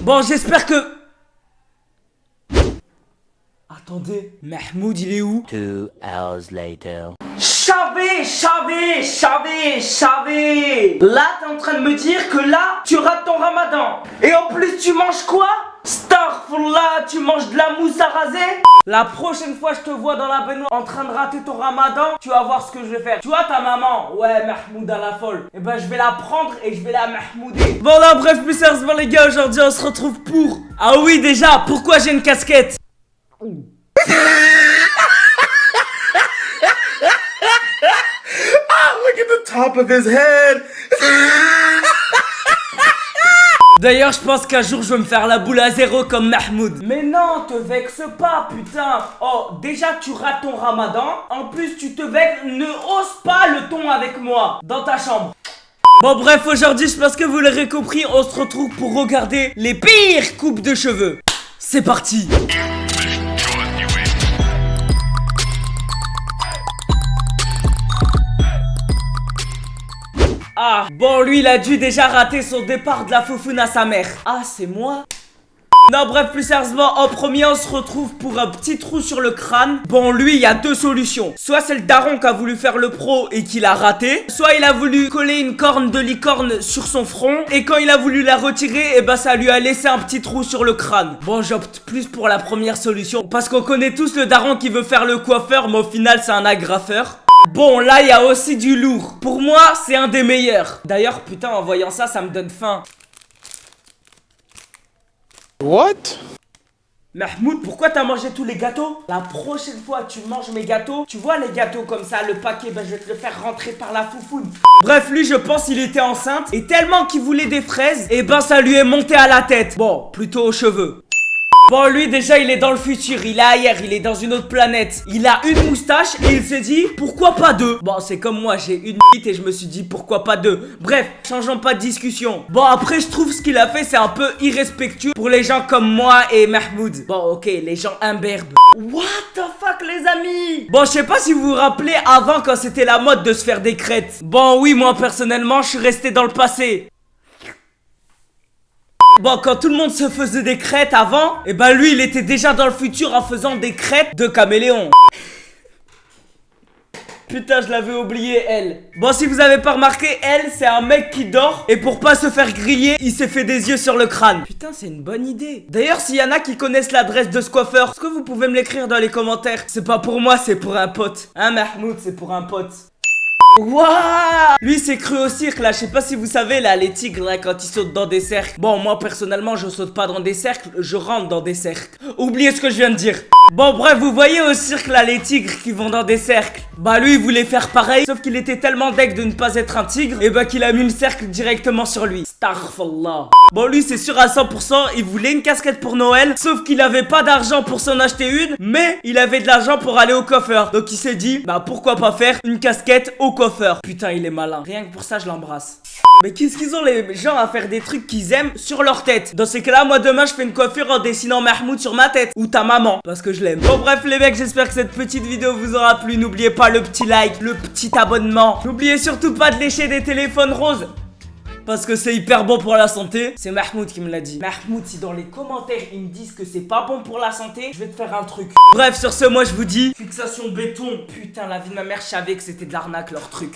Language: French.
Bon, j'espère que... Attendez, Mahmoud, il est où? 2 hours later. Chavé. Là, t'es en train de me dire que là, tu rates ton ramadan. Et en plus, tu manges quoi? Astaghfirullah, tu manges de la mousse à raser? La prochaine fois je te vois dans la baignoire en train de rater ton ramadan, tu vas voir ce que je vais faire. Tu vois ta maman, ouais, Mahmoud à la folle. Et ben je vais la prendre et je vais la mahmouder. Bon là, bref, plus sérieusement les gars, aujourd'hui on se retrouve pour... Ah oui déjà, pourquoi j'ai une casquette? Look at the top of his head. D'ailleurs, je pense qu'un jour je vais me faire la boule à zéro comme Mahmoud. Mais non, te vexe pas, putain. Oh, déjà tu rates ton ramadan. En plus, tu te vexes. Ne ose pas le ton avec moi dans ta chambre. Bon, bref, aujourd'hui, je pense que vous l'aurez compris, on se retrouve pour regarder les pires coupes de cheveux. C'est parti. Ah, bon, lui, il a dû déjà rater son départ de la foufoune à sa mère. Ah, c'est moi? Non, bref, plus sérieusement, en premier, on se retrouve pour un petit trou sur le crâne. Bon, lui, il y a deux solutions. Soit c'est le daron qui a voulu faire le pro et qu'il a raté. Soit il a voulu coller une corne de licorne sur son front. Et quand il a voulu la retirer, et ben ça lui a laissé un petit trou sur le crâne. Bon, j'opte plus pour la première solution. Parce qu'on connaît tous le daron qui veut faire le coiffeur, mais au final, c'est un agrafeur. Bon, là, il y a aussi du lourd. Pour moi, c'est un des meilleurs. D'ailleurs, putain, en voyant ça, ça me donne faim. What? Mahmoud, pourquoi t'as mangé tous les gâteaux? La prochaine fois tu manges mes gâteaux, tu vois les gâteaux comme ça, le paquet, ben je vais te le faire rentrer par la foufoune. Bref, lui je pense il était enceinte et tellement qu'il voulait des fraises, et ben ça lui est monté à la tête. Bon, plutôt aux cheveux. Bon, lui déjà il est dans le futur, il est ailleurs, il est dans une autre planète. Il a une moustache et il s'est dit pourquoi pas deux. Bon, c'est comme moi, j'ai une bite et je me suis dit pourquoi pas deux. Bref, changeons pas de discussion. Bon, après je trouve ce qu'il a fait c'est un peu irrespectueux pour les gens comme moi et Mahmoud. Bon, ok, les gens imberbes. What the fuck les amis? Bon, je sais pas si vous vous rappelez avant quand c'était la mode de se faire des crêtes. Bon oui, moi personnellement je suis resté dans le passé. Bon, quand tout le monde se faisait des crêtes avant, et ben lui il était déjà dans le futur en faisant des crêtes de caméléon. Putain, je l'avais oublié, elle. Bon, si vous avez pas remarqué, elle, c'est un mec qui dort. Et pour pas se faire griller, il s'est fait des yeux sur le crâne. Putain, c'est une bonne idée. D'ailleurs, s'il y en a qui connaissent l'adresse de ce coiffeur, est-ce que vous pouvez me l'écrire dans les commentaires? C'est pas pour moi, c'est pour un pote. Hein, Mahmoud, c'est pour un pote. Wouah! Lui c'est cru au cirque là, je sais pas si vous savez là, les tigres là quand ils sautent dans des cercles. Bon, moi personnellement je saute pas dans des cercles, je rentre dans des cercles. Oubliez ce que je viens de dire. Bon bref, vous voyez au cirque là les tigres qui vont dans des cercles. Bah lui il voulait faire pareil, sauf qu'il était tellement deg de ne pas être un tigre, et bah qu'il a mis le cercle directement sur lui. Astaghfirullah. Bon lui c'est sûr à 100%, il voulait une casquette pour Noël, sauf qu'il avait pas d'argent pour s'en acheter une, mais il avait de l'argent pour aller au coiffeur. Donc il s'est dit, bah pourquoi pas faire une casquette au coiffeur. Putain il est malin, rien que pour ça je l'embrasse. Mais qu'est-ce qu'ils ont les gens à faire des trucs qu'ils aiment sur leur tête? Dans ces cas-là, moi demain je fais une coiffure en dessinant Mahmoud sur ma tête. Ou ta maman, parce que je l'aime. Bon bref les mecs, j'espère que cette petite vidéo vous aura plu. N'oubliez pas le petit like, le petit abonnement. N'oubliez surtout pas de lécher des téléphones roses, parce que c'est hyper bon pour la santé. C'est Mahmoud qui me l'a dit. Mahmoud, si dans les commentaires ils me disent que c'est pas bon pour la santé, je vais te faire un truc. Bref, sur ce, moi je vous dis, fixation béton. Putain, la vie de ma mère, je savais que c'était de l'arnaque leur truc.